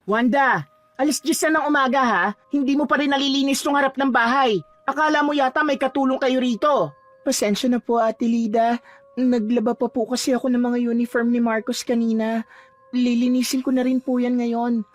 Wanda, alas 10 na ng umaga ha? Hindi mo pa rin nalilinis tong harap ng bahay. Akala mo yata may katulong kayo rito. Pasensya na po, Ate Lida. Naglaba pa po kasi ako ng mga uniform ni Marcos kanina. Lilinisin ko na rin po yan ngayon.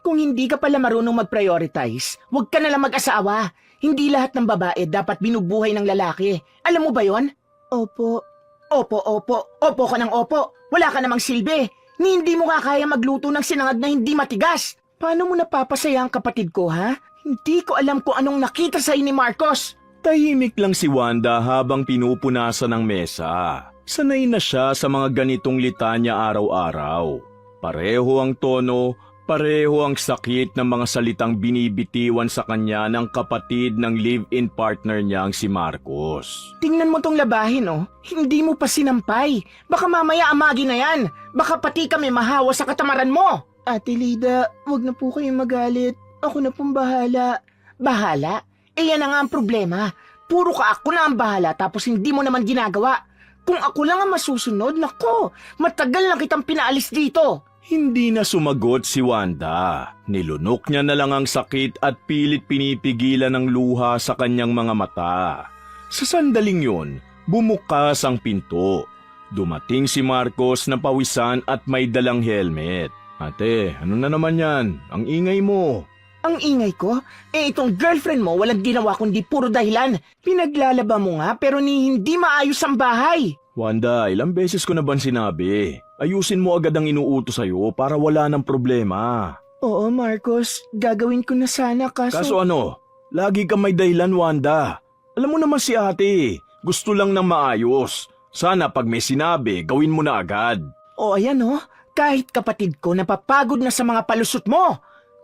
Kung hindi ka pala marunong mag-prioritize, huwag ka nalang mag-asawa. Hindi lahat ng babae dapat binubuhay ng lalaki. Alam mo ba yon? Opo. Opo ka ng opo. Wala ka namang silbi. Ni hindi mo kaya magluto ng sinangag na hindi matigas. Paano mo napapasaya ang kapatid ko, ha? Hindi ko alam kung anong nakita sa'yo ni Marcos. Tahimik lang si Wanda habang pinupunasan ng mesa. Sanay na siya sa mga ganitong litanya araw-araw. Pareho ang tono, pareho ang sakit ng mga salitang binibitiwan sa kanya ng kapatid ng live-in partner niyang si Marcos. Tingnan mo tong labahin, oh. Hindi mo pa sinampay. Baka mamaya amagi na yan. Baka pati kami mahawa sa katamaran mo. Ate Lida, wag na po kayong magalit. Ako na pong bahala. Bahala? Eh yan na nga ang problema. Puro ka ako na ang bahala tapos hindi mo naman ginagawa. Kung ako lang ang masusunod, nako, matagal na kitang pinaalis dito. Hindi na sumagot si Wanda. Nilunok niya na lang ang sakit at pilit pinipigilan ng luha sa kanyang mga mata. Sa sandaling yun, bumukas ang pinto. Dumating si Marcos na pawisan at may dalang helmet. Ate, ano na naman yan? Ang ingay mo. Ang ingay ko? Eh itong girlfriend mo walang ginawa kundi puro dahilan. Pinaglalaba mo nga pero ni hindi maayos ang bahay. Wanda, ilang beses ko na ba sinabi? Ayusin mo agad ang inuutos sa'yo para wala ng problema. Oo, Marcos. Gagawin ko na sana Kaso ano? Lagi kang may dahilan, Wanda. Alam mo naman si ate. Gusto lang ng maayos. Sana pag may sinabi, gawin mo na agad. O ayan oh. Kahit kapatid ko napapagod na sa mga palusot mo.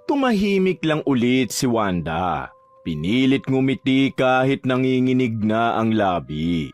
Tumahimik lang ulit si Wanda. Pinilit ngumiti kahit nanginginig na ang labi.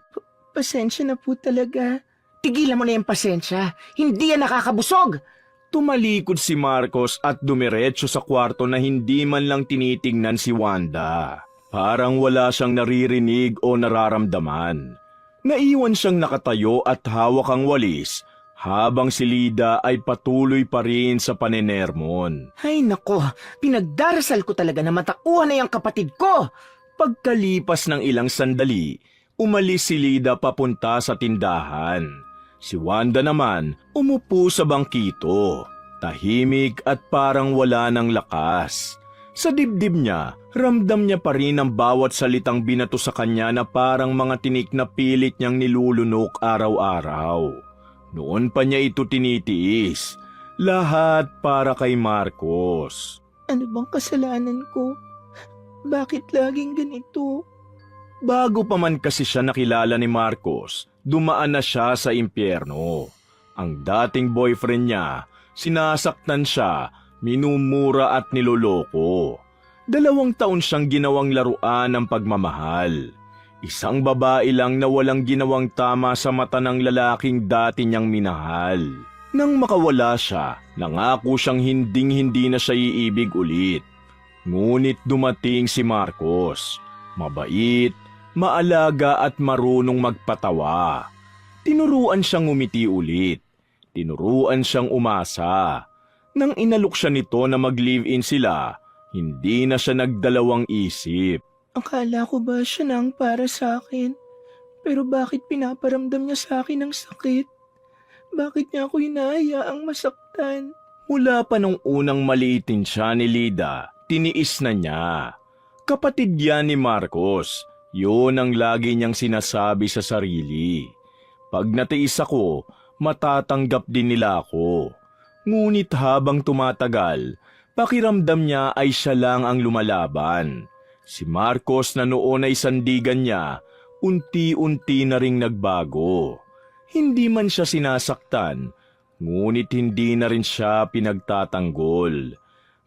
Pasensya na po talaga. Tigilan mo na yung pasensya. Hindi yan nakakabusog. Tumalikod si Marcos at dumiretso sa kwarto na hindi man lang tinitingnan si Wanda. Parang wala siyang naririnig o nararamdaman. Naiwan siyang nakatayo at hawak ang walis habang si Lida ay patuloy pa rin sa panenermon. Ay nako, pinagdarasal ko talaga na matakuhan na yung kapatid ko. Pagkalipas ng ilang sandali, umalis si Lida papunta sa tindahan. Si Wanda naman umupo sa bangkito, tahimik at parang wala ng lakas. Sa dibdib niya, ramdam niya pa rin ang bawat salitang binato sa kanya na parang mga tinik na pilit niyang nilulunok araw-araw. Noon pa niya ito tinitiis, lahat para kay Marcos. Ano bang kasalanan ko? Bakit laging ganito? Bago pa man kasi siya nakilala ni Marcos, dumaan na siya sa impyerno. Ang dating boyfriend niya, sinasaktan siya, minumura at niloloko. 2 taon siyang ginawang laruan ng pagmamahal. Isang babae lang na walang ginawang tama sa mata ng lalaking dati niyang minahal. Nang makawala siya, nangako siyang hinding-hindi na siya iibig ulit. Ngunit dumating si Marcos. Mabait, maalaga at marunong magpatawa. Tinuruan siyang umiti ulit. Tinuruan siyang umasa. Nang inalok siya nito na mag-live-in sila, hindi na siya nagdalawang isip. Akala ko ba siya na ang para sa akin? Pero bakit pinaparamdam niya sa akin ang sakit? Bakit niya ako hinahayaang masaktan? Mula pa nung unang maliitin siya ni Lida, tiniis na niya. Kapatid yan ni Marcos, yun ang lagi niyang sinasabi sa sarili. Pag natiis ako, matatanggap din nila ako. Ngunit habang tumatagal, pakiramdam niya ay siya lang ang lumalaban. Si Marcos na noon ay sandigan niya, unti-unti na ring nagbago. Hindi man siya sinasaktan, ngunit hindi na rin siya pinagtatanggol.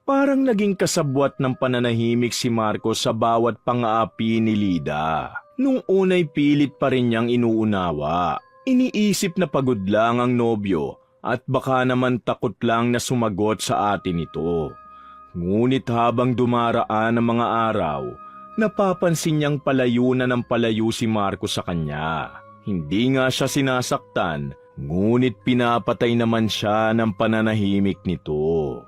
Parang naging kasabwat ng pananahimik si Marcos sa bawat pang-aapi ni Lida. Nung unay pilit pa rin niyang inuunawa. Iniisip na pagod lang ang nobyo at baka naman takot lang na sumagot sa atin ito. Ngunit habang dumaraan ang mga araw, napapansin niyang palayo na ng palayo si Marcos sa kanya. Hindi nga siya sinasaktan, ngunit pinapatay naman siya ng pananahimik nito.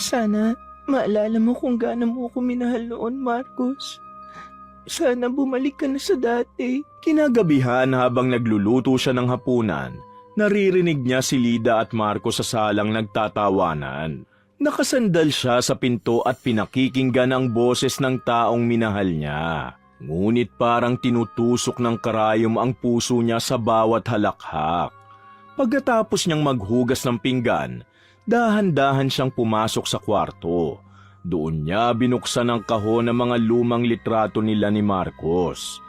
Sana maalala mo kung gaano mo ako minahal noon, Marcos. Sana bumalik ka na sa dati. Kinagabihan habang nagluluto siya ng hapunan, naririnig niya si Lida at Marcos sa salang nagtatawanan. Nakasandal siya sa pinto at pinakikinggan ang boses ng taong minahal niya. Ngunit parang tinutusok ng karayom ang puso niya sa bawat halakhak. Pagkatapos niyang maghugas ng pinggan, dahan-dahan siyang pumasok sa kwarto. Doon niya binuksan ang kahon ng mga lumang litrato nila ni Marcos.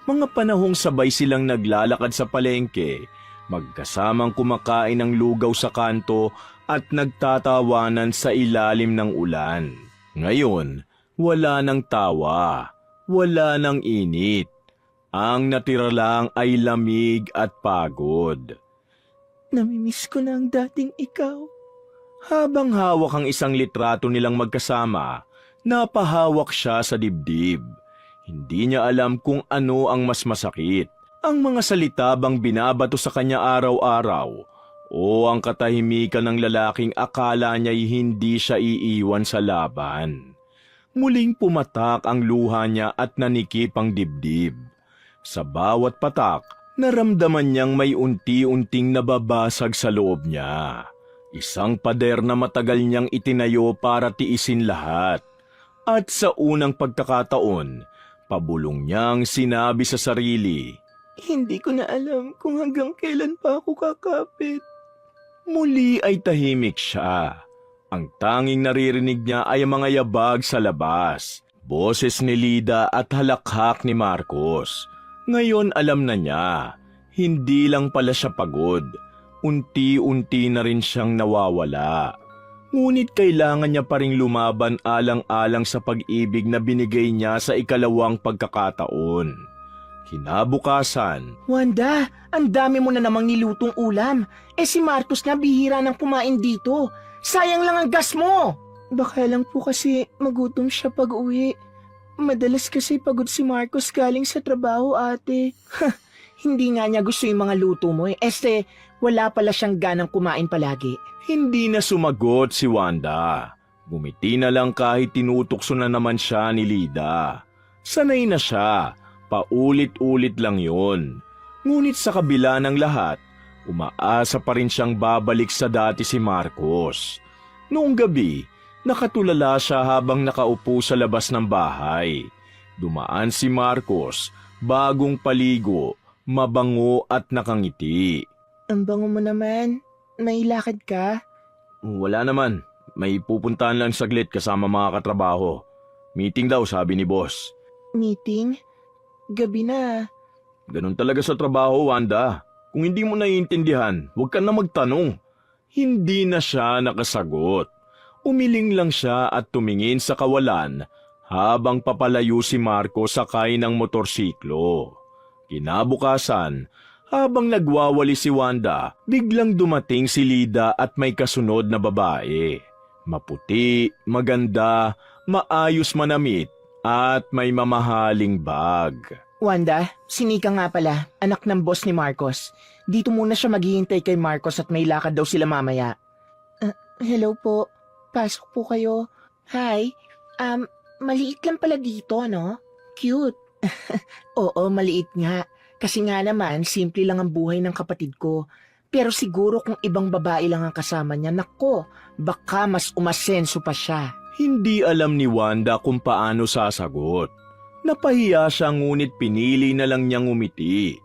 Mga panahong sabay silang naglalakad sa palengke, magkasamang kumakain ng lugaw sa kanto at nagtatawanan sa ilalim ng ulan. Ngayon, wala nang tawa, wala nang init. Ang natira lang ay lamig at pagod. Namimiss ko na ang dating ikaw. Habang hawak ang isang litrato nilang magkasama, napahawak siya sa dibdib. Hindi niya alam kung ano ang mas masakit. Ang mga salita bang binabato sa kanya araw-araw o ang katahimikan ng lalaking akala niya'y hindi siya iiwan sa laban. Muling pumatak ang luha niya at nanikip ang dibdib. Sa bawat patak, naramdaman niyang may unti-unting nababasag sa loob niya. Isang pader na matagal niyang itinayo para tiisin lahat. At sa unang pagkakataon, pabulong niyang sinabi sa sarili, Hindi ko na alam kung hanggang kailan pa ako kakapit. muli ay tahimik siya. Ang tanging naririnig niya ay ang mga yabag sa labas, boses ni Lida at halakhak ni Marcos. Ngayon alam na niya, hindi lang pala siya pagod. Unti-unti na rin siyang nawawala. Ngunit kailangan niya pa ring lumaban alang-alang sa pag-ibig na binigay niya sa ikalawang pagkakataon. Kinabukasan, Wanda, ang dami mo na namang nilutong ulam. Si Marcos na bihira nang kumain dito. Sayang lang ang gas mo. Baka lang po kasi magutom siya pag-uwi. Madalas kasi pagod si Marcos galing sa trabaho, ate. Hindi nga niya gusto yung mga luto mo wala pala siyang ganang kumain palagi. hindi na sumagot si Wanda. Gumiti na lang kahit tinutokso na naman siya ni Lida. Sanay na siya, paulit-ulit lang yon. Ngunit sa kabila ng lahat, umaasa pa rin siyang babalik sa dati si Marcos. Noong gabi, nakatulala siya habang nakaupo sa labas ng bahay. Dumaan si Marcos, bagong paligo, mabango at nakangiti. Ang bango mo naman. May lakad ka? Wala naman, may pupuntahan lang saglit kasama mga katrabaho. Meeting daw, sabi ni boss. Meeting? Gabi na. Ganun talaga sa trabaho, Wanda. Kung hindi mo naiintindihan, huwag ka na magtanong. Hindi na siya nakasagot. Umiling lang siya at tumingin sa kawalan habang papalayo si Marco sakay ng motorsiklo. Kinabukasan, habang nagwawali si Wanda, biglang dumating si Lida at may kasunod na babae. Maputi, maganda, maayos manamit at may mamahaling bag. Wanda, si Nika nga pala, anak ng boss ni Marcos. Dito muna siya maghihintay kay Marcos at may lakad daw sila mamaya. Hello po. Pasok po kayo. Hi. Maliit lang pala dito, ano? Cute. Oo, maliit nga. Kasi nga naman, simple lang ang buhay ng kapatid ko. Pero siguro kung ibang babae lang ang kasama niya, nako, baka mas umasenso pa siya. Hindi alam ni Wanda kung paano sasagot. Napahiya siya ngunit pinili na lang niyang umiti.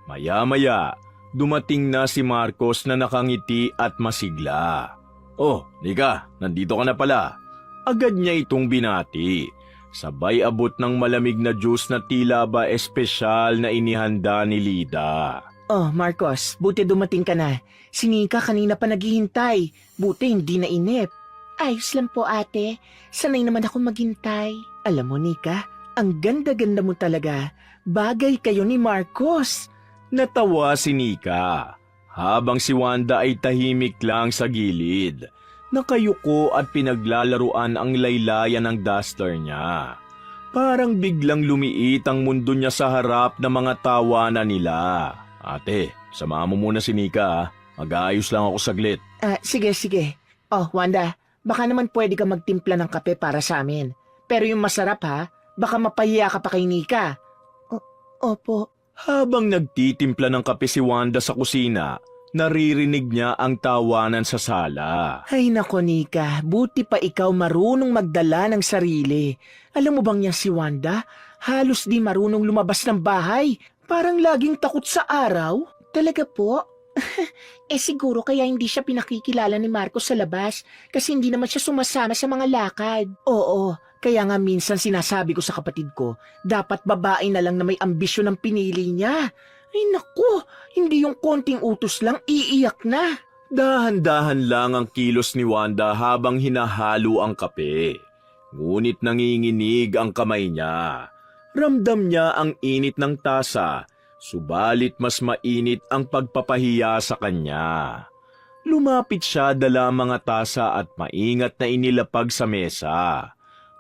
Maya-maya, dumating na si Marcos na nakangiti at masigla. Oh, Nika, nandito ka na pala. Agad niya itong binati. Sabay abot ng malamig na juice na tila ba espesyal na inihanda ni Lida. Oh, Marcos, buti dumating ka na. Si Nika kanina pa naghihintay. Buti hindi na inip. Ayos lang po, ate. Sanay naman ako maghintay. Alam mo, Nika, ang ganda-ganda mo talaga. Bagay kayo ni Marcos. Natawa si Nika, habang si Wanda ay tahimik lang sa gilid. Nakayuko at pinaglalaruan ang laylayan ng duster niya. Parang biglang lumiit ang mundo niya sa harap ng mga tawanan nila. Ate, samahan mo muna si Nika. Mag-aayos lang ako saglit. Sige. Oh, Wanda, baka naman pwede ka magtimpla ng kape para sa amin. Pero yung masarap ha, baka mapahiya ka pa kay Nika. Opo. Habang nagtitimpla ng kape si Wanda sa kusina, naririnig niya ang tawanan sa sala. Ay nako Nika, buti pa ikaw marunong magdala ng sarili. Alam mo bang yan si Wanda? Halos di marunong lumabas ng bahay. Parang laging takot sa araw. Talaga po? Siguro kaya hindi siya pinakikilala ni Marcos sa labas kasi hindi naman siya sumasama sa mga lakad. Oo, kaya nga minsan sinasabi ko sa kapatid ko, dapat babae na lang na may ambisyon ang pinili niya. Ay naku, hindi yung konting utos lang, iiyak na. Dahan-dahan lang ang kilos ni Wanda habang hinahalo ang kape. Ngunit nanginginig ang kamay niya. Ramdam niya ang init ng tasa, subalit mas mainit ang pagpapahiya sa kanya. Lumapit siya dala mga tasa at maingat na inilapag sa mesa.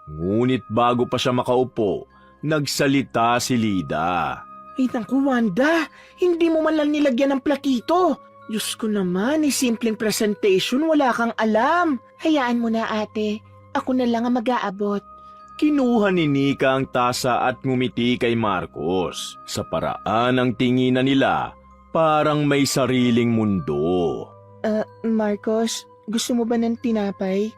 Ngunit bago pa siya makaupo, nagsalita si Lida. Ay naku Wanda, hindi mo man lang nilagyan ng platito. Diyos ko naman, simpleng presentation, wala kang alam. Hayaan mo na ate, ako na lang ang mag-aabot. Kinuha ni Nika ang tasa at ngumiti kay Marcos. Sa paraan ng tinginan nila, parang may sariling mundo. Marcos, gusto mo ba ng tinapay?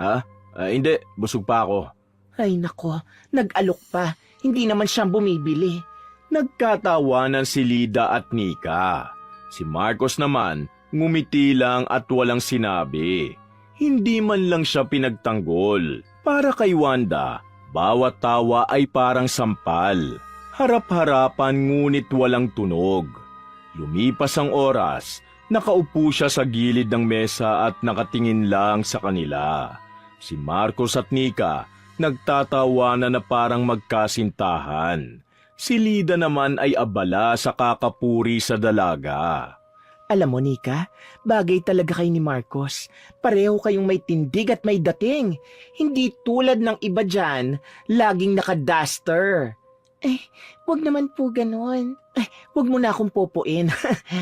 Ha? Hindi, busog pa ako. Ay nako, nag-alok pa. Hindi naman siyang bumibili. Nagkatawanan si Lida at Nika. Si Marcos naman, ngumiti lang at walang sinabi. Hindi man lang siya pinagtanggol. Para kay Wanda, bawat tawa ay parang sampal. Harap-harapan ngunit walang tunog. Lumipas ang oras, nakaupo siya sa gilid ng mesa at nakatingin lang sa kanila. Si Marcos at Nika nagtatawanan na parang magkasintahan. Si Lida naman ay abala sa kakapuri sa dalaga. Alam mo Nika, bagay talaga kay ni Marcos. Pareho kayong may tindig at may dating. Hindi tulad ng iba dyan, laging naka-duster. Wag naman po ganon. Wag mo na akong popuin.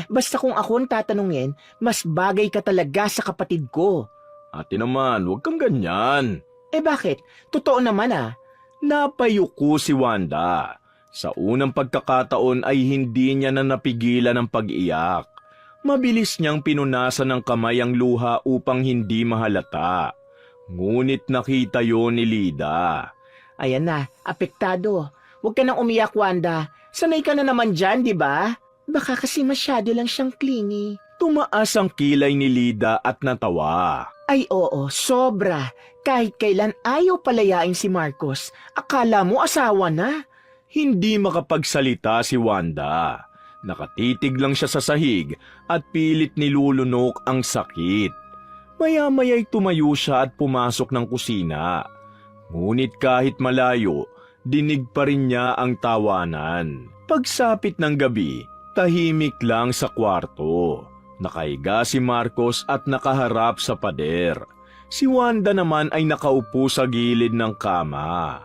Basta kung ako ang tatanungin, mas bagay ka talaga sa kapatid ko. Ate naman, huwag kang ganyan. Bakit? Totoo naman ah. Napayuko si Wanda. Sa unang pagkakataon ay hindi niya na napigilan ang pag-iyak. Mabilis niyang pinunasan ng kamay ang luha upang hindi mahalata. Ngunit nakita yon ni Lida. Ayan na, apektado. Huwag ka nang umiyak, Wanda. Sanay ka na naman dyan, di ba? Baka kasi masyado lang siyang clingy. Tumaas ang kilay ni Lida at natawa. Ay oo, sobra. Kahit kailan ayaw palayain si Marcos. Akala mo asawa na. Hindi makapagsalita si Wanda. Nakatitig lang siya sa sahig at pilit nilulunok ang sakit. Maya-maya'y tumayo siya at pumasok ng kusina. Ngunit kahit malayo, dinig pa rin niya ang tawanan. Pagsapit ng gabi, tahimik lang sa kwarto. Nakahiga si Marcos at nakaharap sa pader. Si Wanda naman ay nakaupo sa gilid ng kama.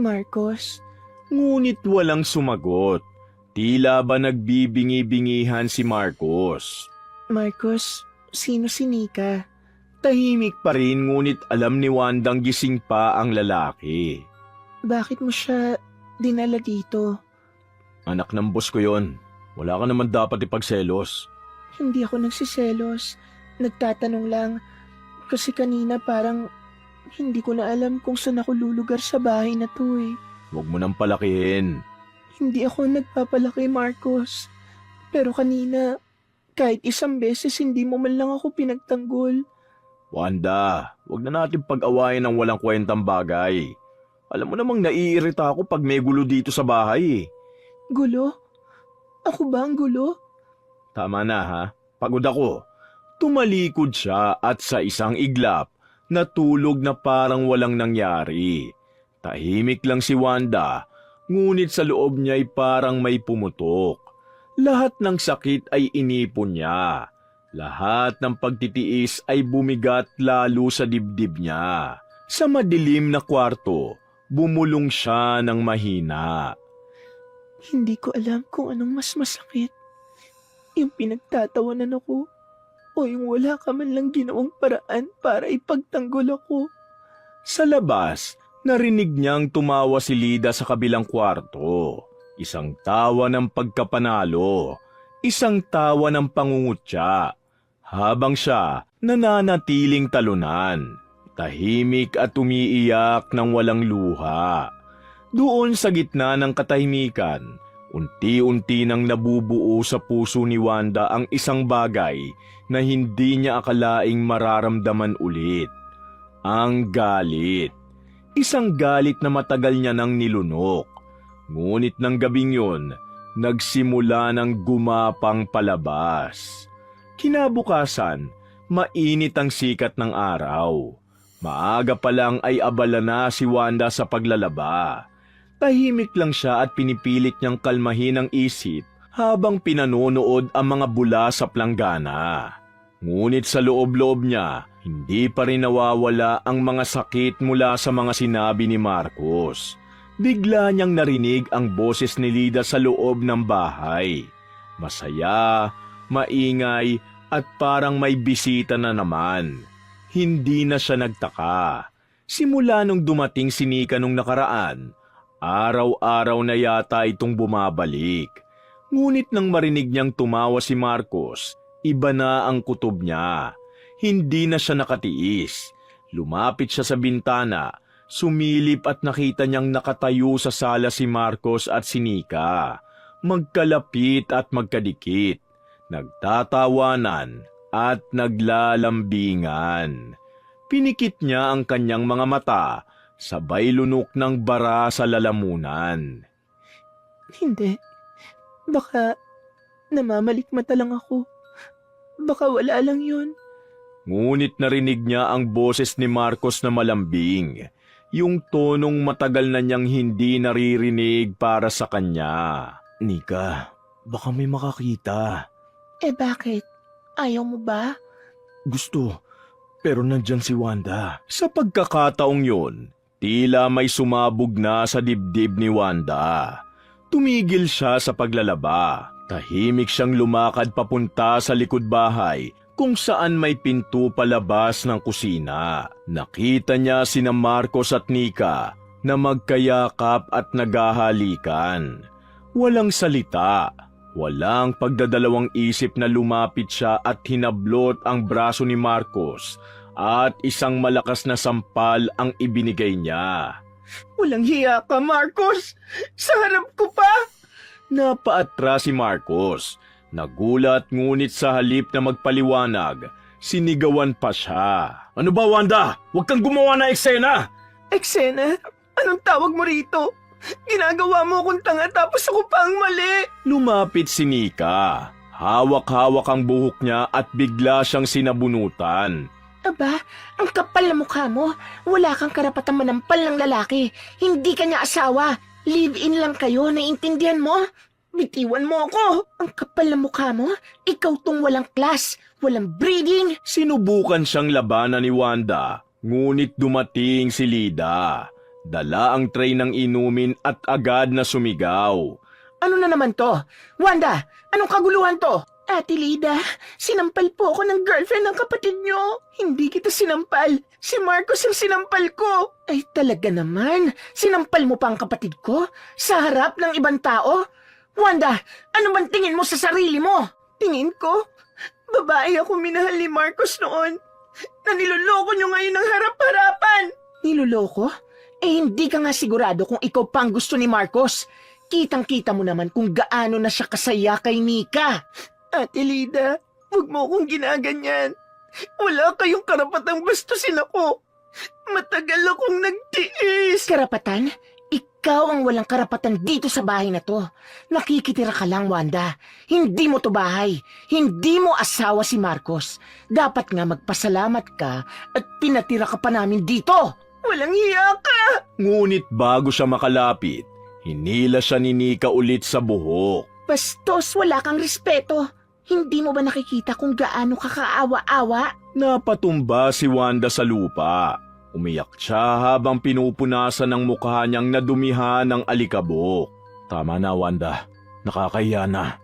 Marcos? Ngunit walang sumagot. Tila ba nagbibingi-bingihan si Marcos? Marcos, sino si Nika? Tahimik pa rin ngunit alam ni Wandang gising pa ang lalaki. Bakit mo siya dinala dito? Anak ng boss ko yon. Wala ka naman dapat ipagselos. Hindi ako nagsiselos. Nagtatanong lang. Kasi kanina parang hindi ko na alam kung saan ako lulugar sa bahay na to eh. Huwag mo nang palakihin. Hindi ako nagpapalaki, Marcos. Pero kanina, kahit isang beses hindi mo man lang ako pinagtanggol. Wanda, huwag na natin pag-awayan ng walang kwentang bagay. Alam mo namang naiirita ako pag may gulo dito sa bahay. Gulo? Ako ba ang gulo? Tama na ha, pagod ako. Tumalikod siya at sa isang iglap, natulog na parang walang nangyari. Tahimik lang si Wanda, ngunit sa loob niya ay parang may pumutok. Lahat ng sakit ay inipon niya. Lahat ng pagtitiis ay bumigat lalo sa dibdib niya. Sa madilim na kwarto, bumulong siya ng mahina. Hindi ko alam kung anong mas masakit. Yung pinagtatawanan ako o yung wala ka man lang ginawang paraan para ipagtanggol ako. Sa labas, narinig niyang tumawa si Lida sa kabilang kwarto. Isang tawa ng pagkapanalo, isang tawa ng pangungutya, habang siya nananatiling talunan, tahimik at umiiyak ng walang luha. Doon sa gitna ng katahimikan, unti-unti nang nabubuo sa puso ni Wanda ang isang bagay na hindi niya akalaing mararamdaman ulit. Ang galit. Isang galit na matagal niya nang nilunok. Ngunit ng gabing yun, nagsimula ng gumapang palabas. Kinabukasan, mainit ang sikat ng araw. Maaga pa lang ay abala na si Wanda sa paglalaba. Tahimik lang siya at pinipilit niyang kalmahin ang isip habang pinanonood ang mga bula sa planggana. Ngunit sa loob-loob niya, hindi pa rin nawawala ang mga sakit mula sa mga sinabi ni Marcos. Bigla niyang narinig ang boses ni Lida sa loob ng bahay. Masaya, maingay at parang may bisita na naman. Hindi na siya nagtaka. Simula nung dumating si Nika nung nakaraan, araw-araw na yata itong bumabalik. Ngunit nang marinig niyang tumawa si Marcos, iba na ang kutob niya. Hindi na siya nakatiis. Lumapit siya sa bintana, sumilip at nakita niyang nakatayo sa sala si Marcos at si Nika. Magkalapit at magkadikit, nagtatawanan at naglalambingan. Pinikit niya ang kanyang mga mata, sabay lunok ng bara sa lalamunan. Hindi. Baka namamalikmata lang ako. Baka wala lang yun. Ngunit narinig niya ang boses ni Marcos na malambing, yung tonong matagal na niyang hindi naririnig para sa kanya. Nika, baka may makakita. Bakit? Ayaw mo ba? Gusto, pero nandyan si Wanda. Sa pagkakataong yun, tila may sumabog na sa dibdib ni Wanda. Tumigil siya sa paglalaba. Tahimik siyang lumakad papunta sa likod bahay kung saan may pinto palabas ng kusina. Nakita niya sina Marcos at Nika na magkayakap at naghahalikan. Walang salita, walang pagdadalawang isip na lumapit siya at hinablot ang braso ni Marcos at isang malakas na sampal ang ibinigay niya. Walang hiya ka, Marcos! Sa harap ko pa! Napaatras si Marcos. Nagulat ngunit sa halip na magpaliwanag, sinigawan pa siya. Ano ba, Wanda? Huwag kang gumawa na eksena! Eksena? Anong tawag mo rito? Ginagawa mo akong tanga tapos ako pa ang mali! Lumapit si Nika. Hawak-hawak ang buhok niya at bigla siyang sinabunutan. Aba, ang kapal na mukha mo. Wala kang karapatang manampal ng lalaki. Hindi ka niya asawa. Live-in lang kayo, naiintindihan mo? Bitiwan mo ako. Ang kapal na mukha mo. Ikaw tong walang class, walang breeding. Sinubukan siyang labanan ni Wanda, ngunit dumating si Lida. Dala ang tray ng inumin at agad na sumigaw. Ano na naman to? Wanda, anong kaguluhan to? Ate Lida, sinampal po ako ng girlfriend ng kapatid nyo. Hindi kita sinampal. Si Marcos ang sinampal ko. Ay talaga naman, sinampal mo pa ang kapatid ko? Sa harap ng ibang tao? Wanda, ano bang tingin mo sa sarili mo? Tingin ko? Babae ako minahal ni Marcos noon. Na niloloko nyo ngayon ng harap-harapan. Niloloko? Hindi ka nga sigurado kung ikaw pa ang gusto ni Marcos. Kitang-kita mo naman kung gaano na siya kasaya kay Nika. Ate Lida, huwag mo akong ginaganyan. Wala kayong karapatang bastusin ako. Matagal akong nagtiis. Karapatan? Ikaw ang walang karapatan dito sa bahay na to. Nakikitira ka lang, Wanda. Hindi mo to bahay. Hindi mo asawa si Marcos. Dapat nga magpasalamat ka at pinatira ka pa namin dito. Walang hiya ka! Ngunit bago siya makalapit, hinila siya ni Nika ulit sa buhok. Bastos, wala kang respeto. Hindi mo ba nakikita kung gaano kakaawa-awa? Napatumba si Wanda sa lupa. Umiyak siya habang pinupunasan ng mukha niyang nadumihan ng alikabok. Tama na, Wanda. Nakakahiya na.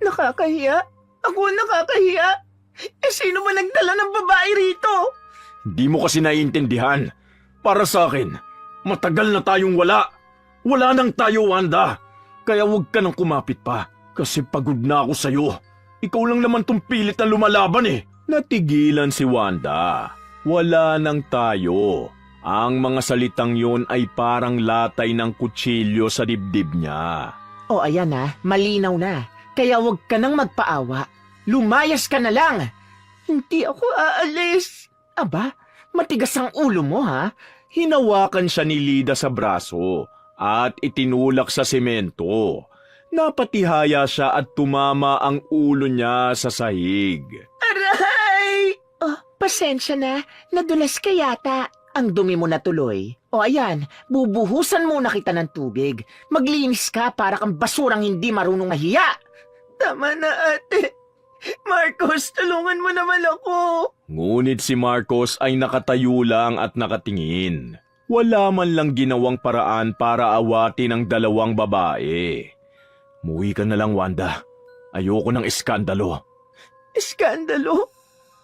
Nakakahiya? Ako nakakahiya? Sino ba nagdala ng babae rito? Hindi mo kasi naiintindihan. Para sa akin, matagal na tayong wala. Wala nang tayo, Wanda. Kaya huwag ka nang kumapit pa. Kasi pagod na ako sa'yo. Ikaw lang naman tong pilit na lumalaban eh. Natigilan si Wanda. Wala nang tayo. Ang mga salitang yon ay parang latay ng kutsilyo sa dibdib niya. O ayan na, malinaw na. Kaya huwag ka nang magpaawa. Lumayas ka na lang. Hindi ako aalis. Aba, matigas ang ulo mo ha? Hinawakan siya ni Lida sa braso at itinulak sa semento. Napatihaya siya at tumama ang ulo niya sa sahig. Aray! Oh, pasensya na. Nadulas ka yata. Ang dumi mo na tuloy. O ayan, bubuhusan muna kita ng tubig. Maglinis ka para kang basurang hindi marunong mahiya. Tama na ate. Marcos, tulungan mo naman ako. Ngunit si Marcos ay nakatayo lang at nakatingin. Wala man lang ginawang paraan para awatin ang dalawang babae. Muwi ka na lang, Wanda. Ayoko ng eskandalo. Iskandalo?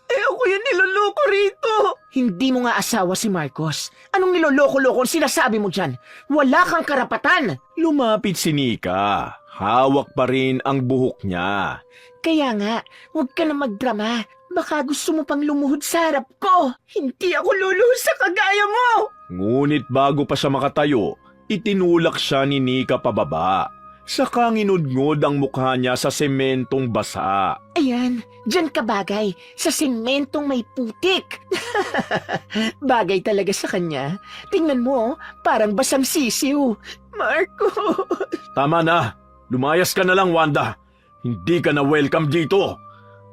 Ako yung niloloko rito. Hindi mo nga asawa si Marcos. Anong niloloko-loko ang sinasabi mo dyan? Wala kang karapatan. Lumapit si Nika. Hawak pa rin ang buhok niya. Kaya nga, huwag ka na magdrama. Baka gusto mo pang lumuhod sa harap ko. Hindi ako luluhod sa kagaya mo. Ngunit bago pa siya makatayo, itinulak siya ni Nika pababa. Saka nginudngod ang mukha niya sa sementong basa. Ayan, dyan ka bagay. Sa sementong may putik. Bagay talaga sa kanya. Tingnan mo, parang basang sisiw. Marcos! Tama na. Lumayas ka na lang, Wanda. Hindi ka na welcome dito.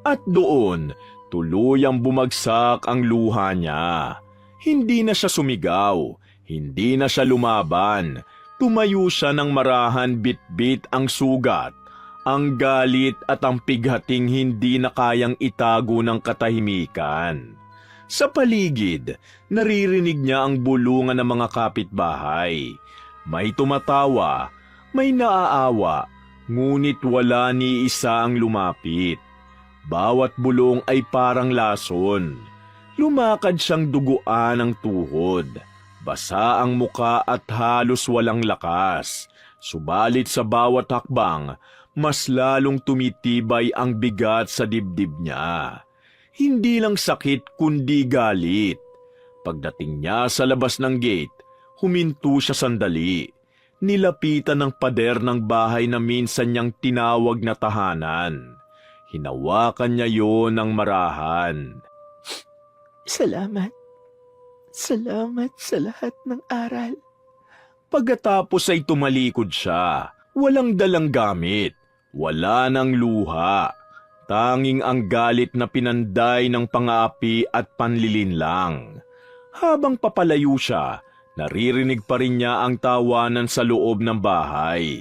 At doon, tuluyang bumagsak ang luha niya. Hindi na siya sumigaw. Hindi na siya lumaban. Tumayo siya ng marahan bit-bit ang sugat, ang galit at ang pighating hindi na kayang itago ng katahimikan. Sa paligid, naririnig niya ang bulungan ng mga kapitbahay. May tumatawa, may naaawa, ngunit wala ni isa ang lumapit. Bawat bulong ay parang lason. Lumakad siyang duguan ng tuhod. Basa ang muka at halos walang lakas. Subalit sa bawat hakbang, mas lalong tumitibay ang bigat sa dibdib niya. Hindi lang sakit kundi galit. Pagdating niya sa labas ng gate, huminto siya sandali. Nilapitan ng pader ng bahay na minsan niyang tinawag na tahanan. Hinawakan niya yon ng marahan. Salamat. Salamat sa lahat ng aral. Pagkatapos ay tumalikod siya. Walang dalang gamit. Wala nang luha. Tanging ang galit na pinanday ng pang-aapi at panlilinlang. Habang papalayo siya, naririnig pa rin niya ang tawanan sa loob ng bahay.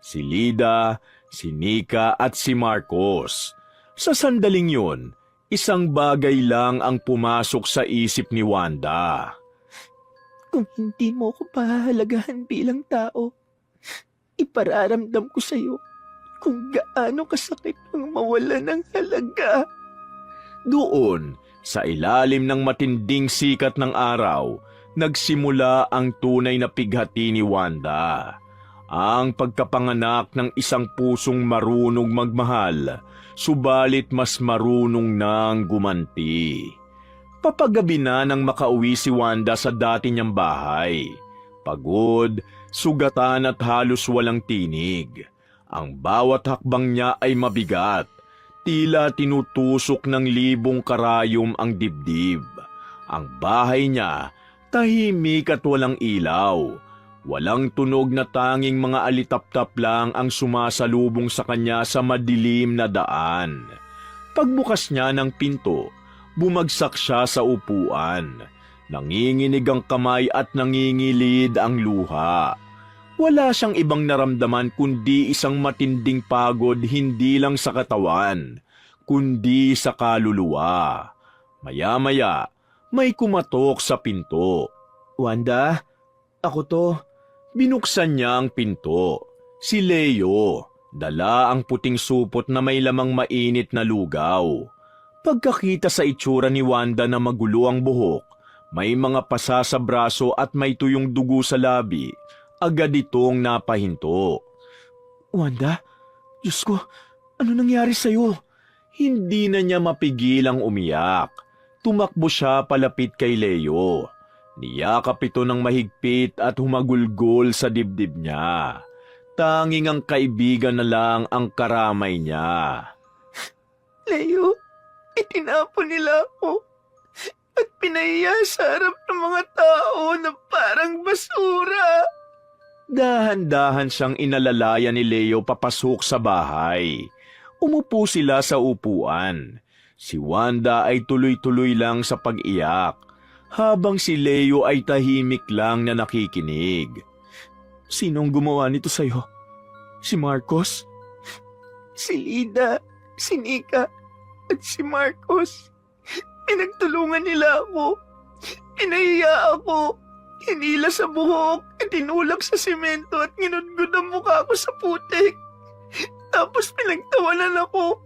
Si Lida, si Nika at si Marcos. Sa sandaling yun, isang bagay lang ang pumasok sa isip ni Wanda. Kung hindi mo ko pahahalagahan bilang tao, ipararamdam ko sa'yo kung gaano kasakit ang mawala ng halaga. Doon, sa ilalim ng matinding sikat ng araw, nagsimula ang tunay na pighati ni Wanda. Ang pagkapanganak ng isang pusong marunong magmahal, subalit mas marunong nang gumanti. Papagabi na nang makauwi si Wanda sa dati niyang bahay. Pagod, sugatan at halos walang tinig. Ang bawat hakbang niya ay mabigat. Tila tinutusok ng libong karayom ang dibdib. Ang bahay niya, tahimik at walang ilaw. Walang tunog na tanging mga alitap-tap lang ang sumasalubong sa kanya sa madilim na daan. Pagbukas niya ng pinto, bumagsak siya sa upuan. Nanginginig ang kamay at nangingilid ang luha. Wala siyang ibang naramdaman kundi isang matinding pagod hindi lang sa katawan, kundi sa kaluluwa. Maya-maya, may kumatok sa pinto. "Wanda, ako to." Binuksan niya ang pinto. Si Leo, dala ang puting supot na may lamang mainit na lugaw. Pagkakita sa itsura ni Wanda na magulo ang buhok, may mga pasa sa braso at may tuyong dugo sa labi, agad itong napahinto. Wanda, Diyos ko, ano nangyari sa'yo? Hindi na niya mapigilang umiyak. Tumakbo siya palapit kay Leo. Niyakap ito ng mahigpit at humagulgol sa dibdib niya. Tanging ang kaibigan na lang ang karamay niya. Leo, itinapon nila ako at pinahiya sa harap ng mga tao na parang basura. Dahan-dahan siyang inalalaya ni Leo papasok sa bahay. Umupo sila sa upuan. Si Wanda ay tuloy-tuloy lang sa pag-iyak, habang si Leo ay tahimik lang na nakikinig. Sinong gumawa nito sa'yo? Si Marcos? Si Lida, si Nika, at si Marcos. Pinagtulungan nila ako. Pinahiya ako. Hinila sa buhok, itinulak sa simento at nginudgod ang mukha ko sa putik. Tapos pinagtawanan ako.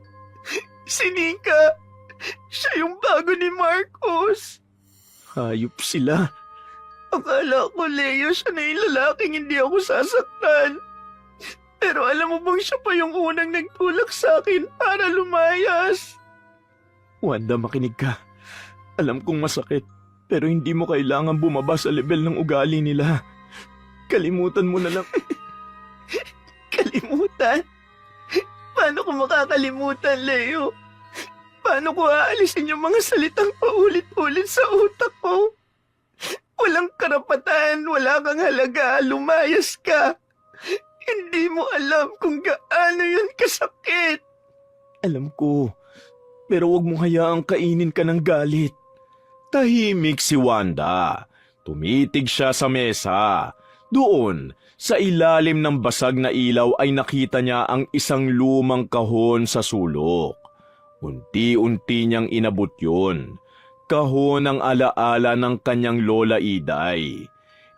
Si Nika, siya yung bago ni Marcos. Hayop sila. Akala ko, Leo, siya na yung lalaking hindi ako sasaktan. Pero alam mo bang siya pa yung unang nagtulak sa akin para lumayas? Wanda, makinig ka. Alam kong masakit, pero hindi mo kailangan bumaba sa level ng ugali nila. Kalimutan mo na lang. Kalimutan? Paano ko makakalimutan, Leo? Paano ko aalisin yung mga salitang paulit-ulit sa utak ko? Walang karapatan, wala kang halaga, lumayas ka. Hindi mo alam kung gaano yun kasakit. Alam ko, pero wag mong hayaang kainin ka ng galit. Tahimik si Wanda. Tumitig siya sa mesa. Doon, sa ilalim ng basag na ilaw ay nakita niya ang isang lumang kahon sa sulok. Unti-unti niyang inabot yun. Kahon ang alaala ng kanyang lola Iday.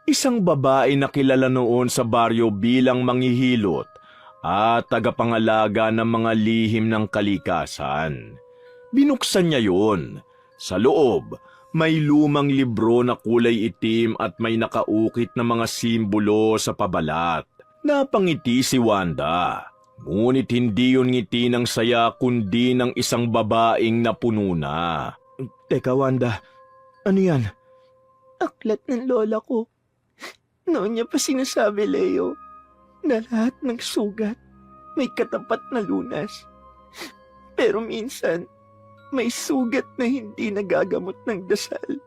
Isang babae na kilala noon sa baryo bilang manghihilot at tagapangalaga ng mga lihim ng kalikasan. Binuksan niya yun. Sa loob, may lumang libro na kulay itim at may nakaukit na mga simbolo sa pabalat. Napangiti si Wanda. Ngunit hindi yun ngiti ng saya kundi ng isang babaeng napuno na. Teka, Wanda, ano yan? Aklat ng lola ko. Noon niya pa sinasabi, Leo, na lahat ng sugat may katapat na lunas. Pero minsan, may sugat na hindi nagagamot ng dasal,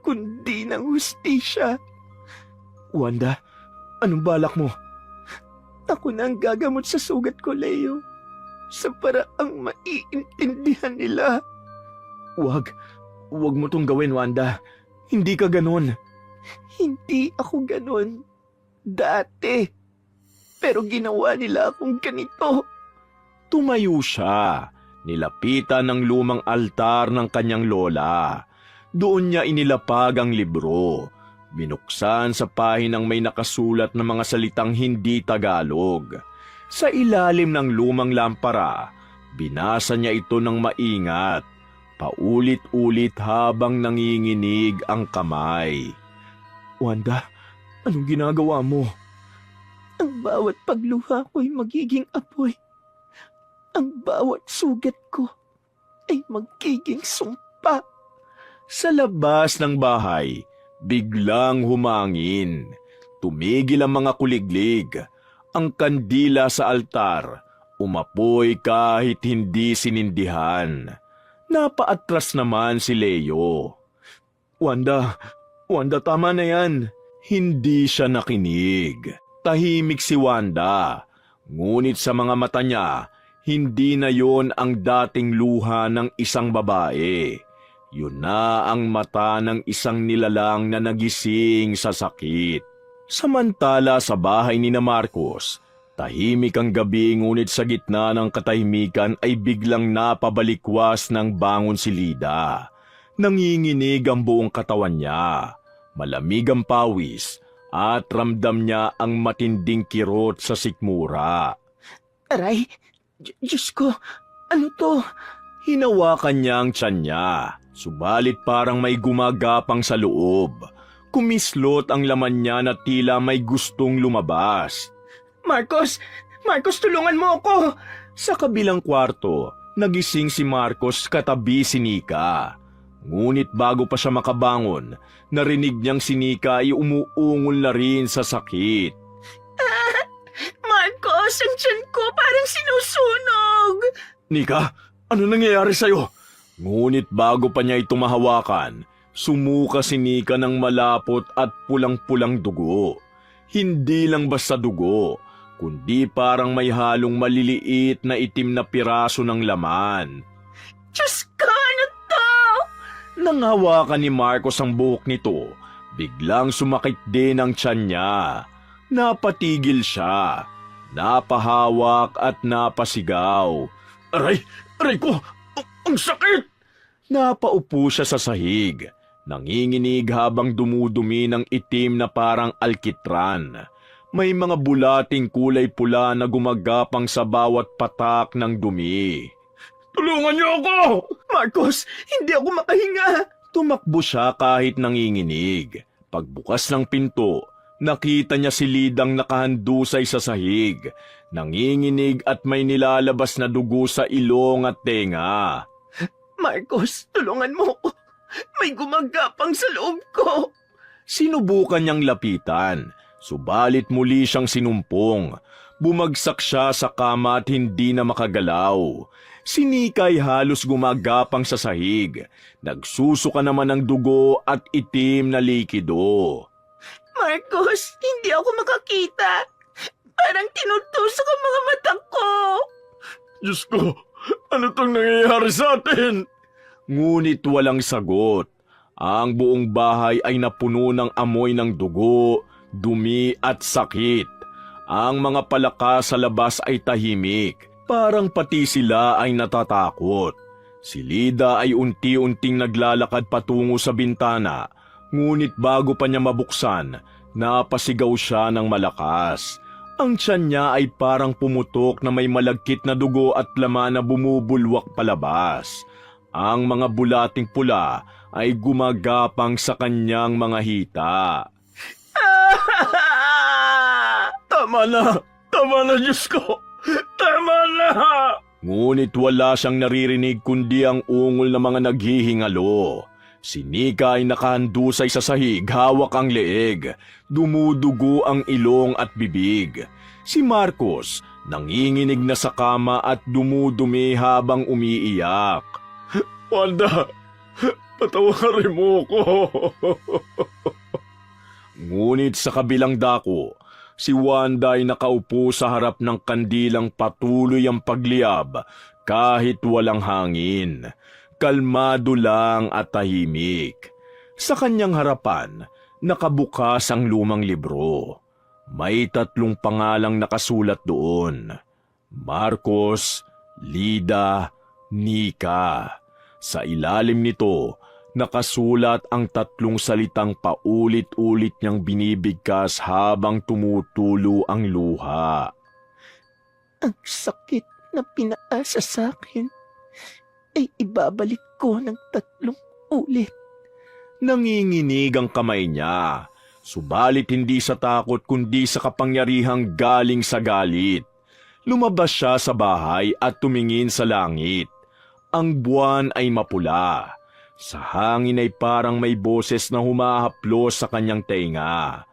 kundi ng hustisya. Wanda, anong balak mo? Ako na ang gagamot sa sugat ko, Leo. Sa paraang maiintindihan nila. Wag mo tong gawin, Wanda. Hindi ka ganun. Hindi ako ganun. Dati. Pero ginawa nila akong ganito. Tumayo siya. Nilapitan ng lumang altar ng kanyang lola. Doon niya inilapag ang libro. Binuksan sa pahinang may nakasulat na mga salitang hindi Tagalog. Sa ilalim ng lumang lampara, binasa niya ito ng maingat. Paulit-ulit habang nanginginig ang kamay. Wanda, anong ginagawa mo? Ang bawat pagluha ko'y magiging apoy. Ang bawat sugat ko ay magiging sumpa. Sa labas ng bahay, biglang humangin. Tumigil ang mga kuliglig. Ang kandila sa altar, umapoy kahit hindi sinindihan. Napaatras naman si Leo. Wanda, tama na yan. Hindi siya nakinig. Tahimik si Wanda. Ngunit sa mga mata niya, hindi na yon ang dating luha ng isang babae. Yun na ang mata ng isang nilalang na nagising sa sakit. Samantala sa bahay ni na Marcos, tahimik ang gabi ngunit sa gitna ng katahimikan ay biglang napabalikwas ng bangon si Lida. Nanginginig ang buong katawan niya, malamig ang pawis at ramdam niya ang matinding kirot sa sikmura. Aray, Diyos ko, ano to? Hinawakan niya ang tiyan niya, subalit parang may gumagapang sa loob. Kumislot ang laman niya na tila may gustong lumabas. Marcos! Marcos, tulungan mo ako! Sa kabilang kwarto, nagising si Marcos katabi si Nika. Ngunit bago pa siya makabangon, narinig niyang si Nika ay umuungol na rin sa sakit. Marcos, ang tiyan ko parang sinusunog! Nika, ano nangyayari sa'yo? Ngunit bago pa niya ito mahawakan, sumuka si Nika ng malapot at pulang-pulang dugo. Hindi lang basta dugo, kundi parang may halong maliliit na itim na piraso ng laman. Diyos ko, ano to? Nang hawakan ni Marcos ang buhok nito, biglang sumakit din ang tiyan niya. Napatigil siya, napahawak at napasigaw. Aray! Aray ko! Ang sakit! Napaupo siya sa sahig, nanginginig habang dumudumi ng itim na parang alkitran. May mga bulating kulay pula na gumagapang sa bawat patak ng dumi. Tulungan niyo ako! Marcos, hindi ako makahinga! Tumakbo siya kahit nanginginig. Pagbukas ng pinto, nakita niya si Lidang nakahandusay sa sahig, nanginginig at may nilalabas na dugo sa ilong at tenga. Marcos, tulungan mo ako! May gumagapang sa loob ko! Sinubukan niyang lapitan, subalit muli siyang sinumpong. Bumagsak siya sa kama at hindi na makagalaw. Si Nika ay halos gumagapang sa sahig. Nagsusuka naman ng dugo at itim na likido. Marcos, hindi ako makakita. Parang tinutusok ang mga mata ko. Diyos ko, ano tong nangyayari sa atin? Ngunit walang sagot. Ang buong bahay ay napuno ng amoy ng dugo, dumi at sakit. Ang mga palaka sa labas ay tahimik. Parang pati sila ay natatakot. Si Lida ay unti-unting naglalakad patungo sa bintana. Ngunit bago pa niya mabuksan, napasigaw siya ng malakas. Ang tiyan niya ay parang pumutok na may malagkit na dugo at laman na bumubulwak palabas. Ang mga bulating pula ay gumagapang sa kanyang mga hita. Tama na! Tama na, Diyos ko! Tama na! Ngunit wala siyang naririnig kundi ang ungol ng mga naghihingalo. Si Nika ay nakahandusay sa sahig, hawak ang leeg. Dumudugo ang ilong at bibig. Si Marcos, nanginginig na sa kama at dumudumi habang umiiyak. Wanda, patawarin mo ko. Ngunit sa kabilang dako, si Wanda ay nakaupo sa harap ng kandilang patuloy ang pagliyab kahit walang hangin. Kalmado lang at tahimik. Sa kanyang harapan, nakabukas ang lumang libro. May 3 pangalang nakasulat doon. Marcos, Lida, Nika. Sa ilalim nito, nakasulat ang 3 salitang paulit-ulit niyang binibigkas habang tumutulo ang luha. Ang sakit na pinaasa sa akin ay ibabalik ko ng 3 ulit. Nanginginig ang kamay niya, subalit hindi sa takot kundi sa kapangyarihang galing sa galit. Lumabas siya sa bahay at tumingin sa langit. Ang buwan ay mapula. Sa hangin ay parang may boses na humahaplos sa kanyang tenga.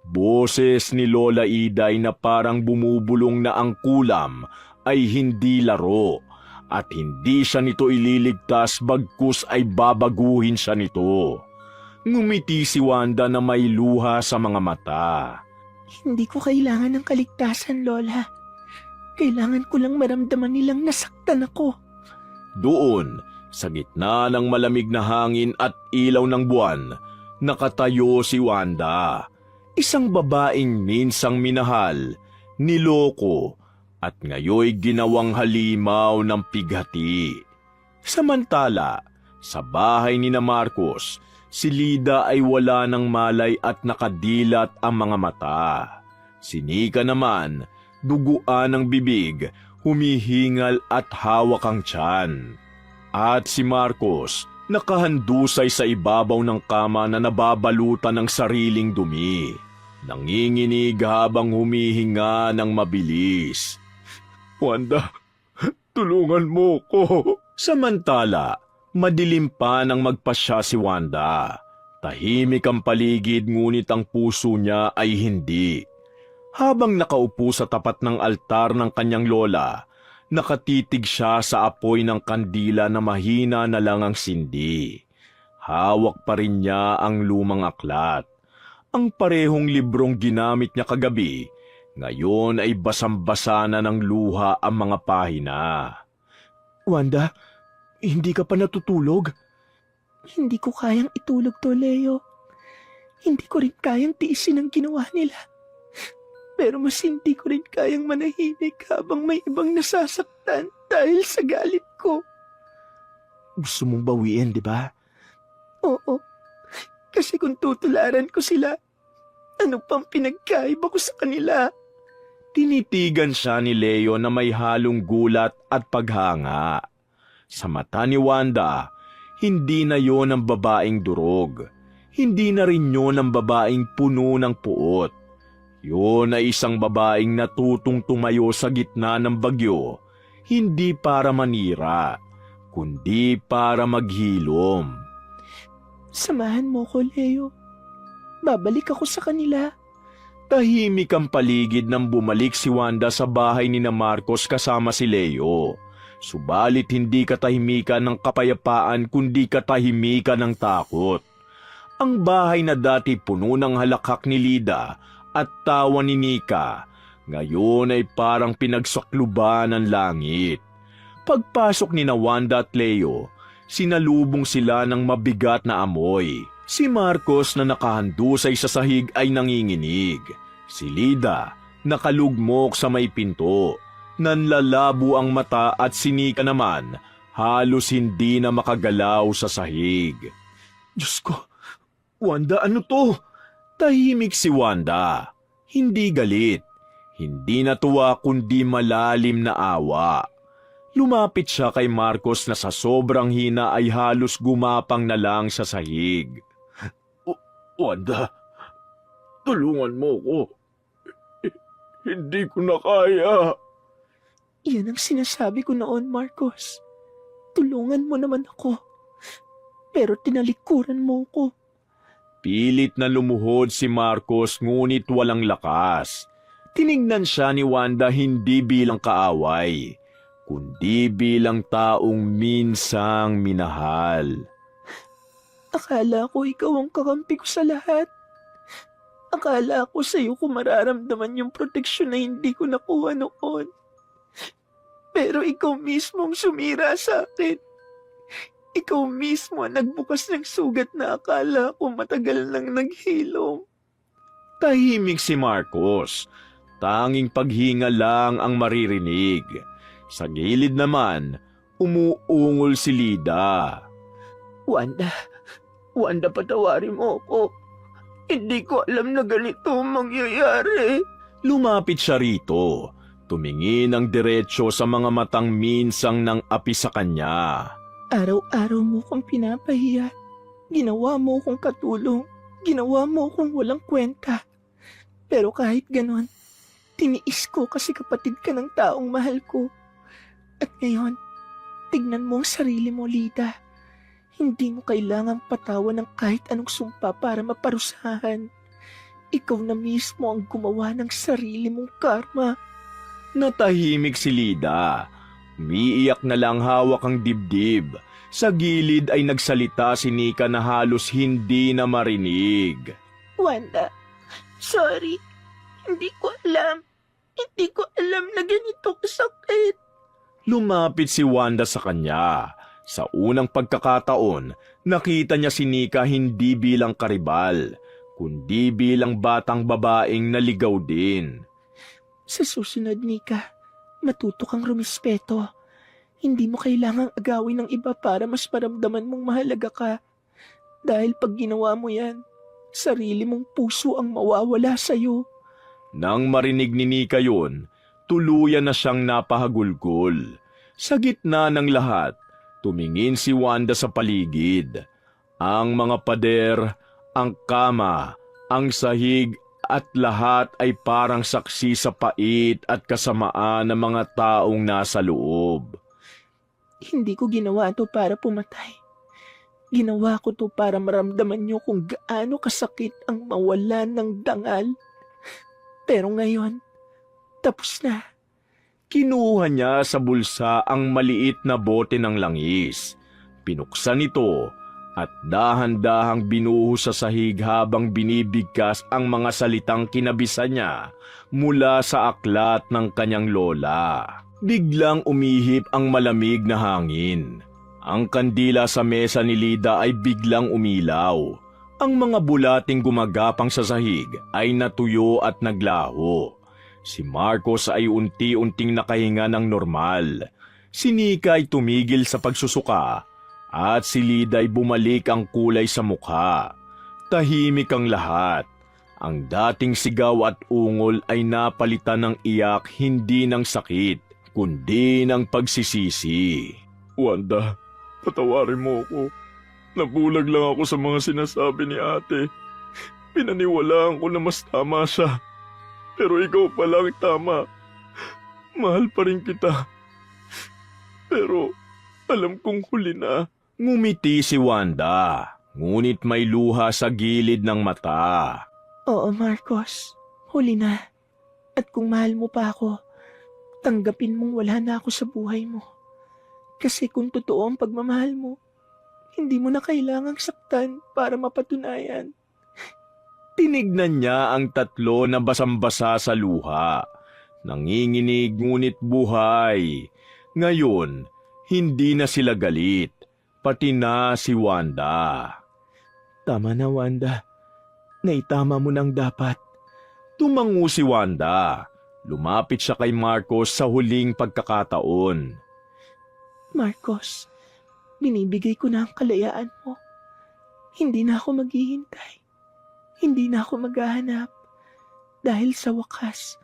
Boses ni Lola Iday na parang bumubulong na ang kulam ay hindi laro at hindi siya nito ililigtas bagkus ay babaguhin siya nito. Ngumiti si Wanda na may luha sa mga mata. Hindi ko kailangan ng kaligtasan, Lola. Kailangan ko lang maramdaman nilang nasaktan ako. Doon, sa gitna ng malamig na hangin at ilaw ng buwan, nakatayo si Wanda. Isang babaeng minsang minahal, niloko, at ngayoy ginawang halimaw ng pighati. Samantala, sa bahay ni na Marcos, si Lida ay wala ng malay at nakadilat ang mga mata. Si Nika naman, duguan ang bibig, humihingal at hawak ang tiyan. At si Marcos nakahandusay sa ibabaw ng kama na nababalutan ng sariling dumi. Nanginginig habang humihinga ng mabilis. Wanda, tulungan mo ko. Samantala, madilim pa nang magpasya si Wanda. Tahimik ang paligid ngunit ang puso niya ay hindi. Habang nakaupo sa tapat ng altar ng kanyang lola, nakatitig siya sa apoy ng kandila na mahina na lang ang sindi. Hawak pa rin niya ang lumang aklat. Ang parehong librong ginamit niya kagabi, ngayon ay basang-basa na ng luha ang mga pahina. Wanda, hindi ka pa natutulog? Hindi ko kayang itulog to, Leo. Hindi ko rin kayang tiisin ang ginawa nila. Pero mas hindi ko rin kayang manahimik habang may ibang nasasaktan dahil sa galit ko. Gusto mong bawiin, di ba? Oo, kasi kung tutularan ko sila, ano pang pinagkaiba ko sa kanila? Tinitigan siya ni Leo na may halong gulat at paghanga. Sa mata ni Wanda, hindi na yon ang babaeng durog. Hindi na rin yon ang babaeng puno ng puot. Yon ay isang babaeng natutong tumayo sa gitna ng bagyo, hindi para manira, kundi para maghilom. Samahan mo ko, Leo. Babalik ako sa kanila. Tahimik ang paligid nang bumalik si Wanda sa bahay ni na Marcos kasama si Leo. Subalit hindi katahimikan ng kapayapaan kundi katahimikan ng takot. Ang bahay na dati puno ng halakhak ni Lida at tawa ni Nika, ngayon ay parang pinagsakluban ng langit. Pagpasok ni na Wanda at Leo, sinalubong sila ng mabigat na amoy. Si Marcos na nakahandusay sa sahig ay nanginginig. Si Lida nakalugmok sa may pinto. Nanlalabo ang mata at si Nika naman halos hindi na makagalaw sa sahig. Diyos ko, Wanda, ano to? Tahimik si Wanda. Hindi galit. Hindi natuwa kundi malalim na awa. Lumapit siya kay Marcos na sa sobrang hina ay halos gumapang na lang sa sahig. Wanda, tulungan mo ko. Hindi ko na kaya. Yan ang sinasabi ko noon, Marcos. Tulungan mo naman ako. Pero tinalikuran mo ko. Pilit na lumuhod si Marcos ngunit walang lakas. Tinignan siya ni Wanda hindi bilang kaaway, kundi bilang taong minsang minahal. Akala ko ikaw ang kakampi ko sa lahat. Akala ko sa'yo ko mararamdaman yung proteksyon na hindi ko nakuha noon. Pero ikaw mismo ang sumira sa akin. Ikaw mismo ang nagbukas ng sugat na akala ko matagal nang naghilom. Tahimik si Marcos. Tanging paghinga lang ang maririnig. Sa gilid naman, umuungol si Lida. Wanda, patawarin mo ako. Hindi ko alam na ganito ang mangyayari. Lumapit siya rito. Tumingin ng diretsyo sa mga matang minsang ng api sa kanya. Araw-araw mo kong pinapahiya. Ginawa mo kong katulong. Ginawa mo kong walang kwenta. Pero kahit ganon, tiniis ko kasi kapatid ka ng taong mahal ko. At ngayon, tignan mo ang sarili mo, Lida. Hindi mo kailangang patawan ng kahit anong sumpa para maparusahan. Ikaw na mismo ang gumawa ng sarili mong karma. Natahimik si Lida. Umiiyak na lang hawak ang dibdib. Sa gilid ay nagsalita si Nika na halos hindi na marinig. Wanda, sorry. Hindi ko alam. Hindi ko alam na ganito kasakit. Lumapit si Wanda sa kanya. Sa unang pagkakataon, nakita niya si Nika hindi bilang karibal, kundi bilang batang babaeng naligaw din. Sa susunod, Nika, matuto kang rumispeto. Hindi mo kailangang agawin ng iba para mas maramdaman mong mahalaga ka. Dahil pag ginawa mo yan, sarili mong puso ang mawawala sa'yo. Nang marinig ni Nika yun, tuluyan na siyang napahagulgol. Sa gitna ng lahat, Tumingin si Wanda sa paligid. Ang mga pader, ang kama, ang sahig at lahat ay parang saksi sa pait at kasamaan ng mga taong nasa loob. Hindi ko ginawa to para pumatay. Ginawa ko to para maramdaman niyo kung gaano kasakit ang mawalan ng dangal. Pero ngayon, tapos na. Kinuha niya sa bulsa ang maliit na bote ng langis. Pinuksan ito at dahan-dahang binuhos sa sahig habang binibigkas ang mga salitang kinabisan niya mula sa aklat ng kanyang lola. Biglang umihip ang malamig na hangin. Ang kandila sa mesa ni Lida ay biglang umilaw. Ang mga bulating gumagapang sa sahig ay natuyo at naglaho. Si Marcos ay unti-unting nakahinga ng normal. Si Nika ay tumigil sa pagsusuka at si Lida ay bumalik ang kulay sa mukha. Tahimik ang lahat. Ang dating sigaw at ungol ay napalitan ng iyak, hindi ng sakit, kundi ng pagsisisi. Wanda, patawarin mo ako. Nabulag lang ako sa mga sinasabi ni ate. Pinaniwalaan ko na mas tama siya. Pero ikaw pala ang tama. Mahal pa rin kita. Pero alam kong huli na. Ngumiti si Wanda, ngunit may luha sa gilid ng mata. Oo, Marcos. Huli na. At kung mahal mo pa ako, tanggapin mong wala na ako sa buhay mo. Kasi kung totoo ang pagmamahal mo, hindi mo na kailangang saktan para mapatunayan. Tinignan niya ang tatlo na basang-basa sa luha. Nanginginig ngunit buhay. Ngayon, hindi na sila galit. Pati na si Wanda. Tama na, Wanda. Naitama mo nang dapat. Tumango si Wanda. Lumapit siya kay Marcos sa huling pagkakataon. Marcos, binibigay ko na ang kalayaan mo. Hindi na ako maghihintay. Hindi na ako maghahanap. Dahil sa wakas,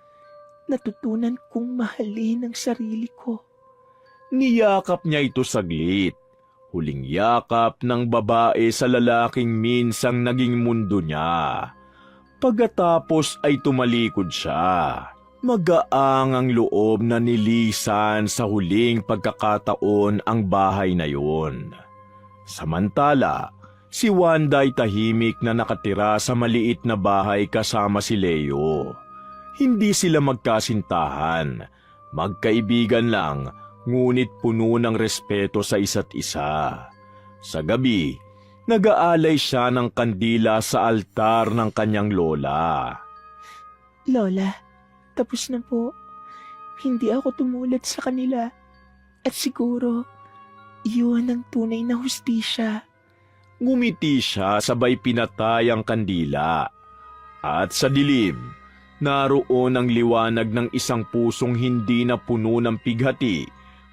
natutunan kong mahalin ang sarili ko. Niyakap niya ito saglit. Huling yakap ng babae sa lalaking minsang naging mundo niya. Pagkatapos ay tumalikod siya. Magaang ang loob na nilisan sa huling pagkakataon ang bahay na yun. Samantala, si Wanda ay tahimik na nakatira sa maliit na bahay kasama si Leo. Hindi sila magkasintahan, magkaibigan lang, ngunit puno ng respeto sa isa't isa. Sa gabi, nag-aalay siya ng kandila sa altar ng kanyang lola. Lola, tapos na po. Hindi ako tumulad sa kanila. At siguro, iyon ang tunay na hustisya. Ngumiti siya sabay pinatay ang kandila. At sa dilim, naroon ang liwanag ng isang pusong hindi na puno ng pighati,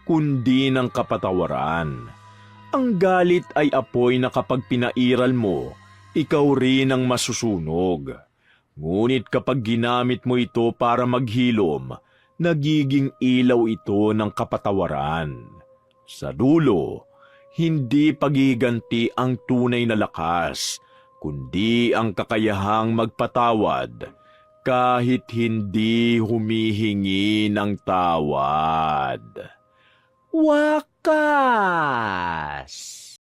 kundi ng kapatawaran. Ang galit ay apoy na kapag pinairal mo, ikaw rin ang masusunog. Ngunit kapag ginamit mo ito para maghilom, nagiging ilaw ito ng kapatawaran. Sa dulo, hindi pagiganti ang tunay na lakas, kundi ang kakayahang magpatawad kahit hindi humihingi ng tawad. Wakas!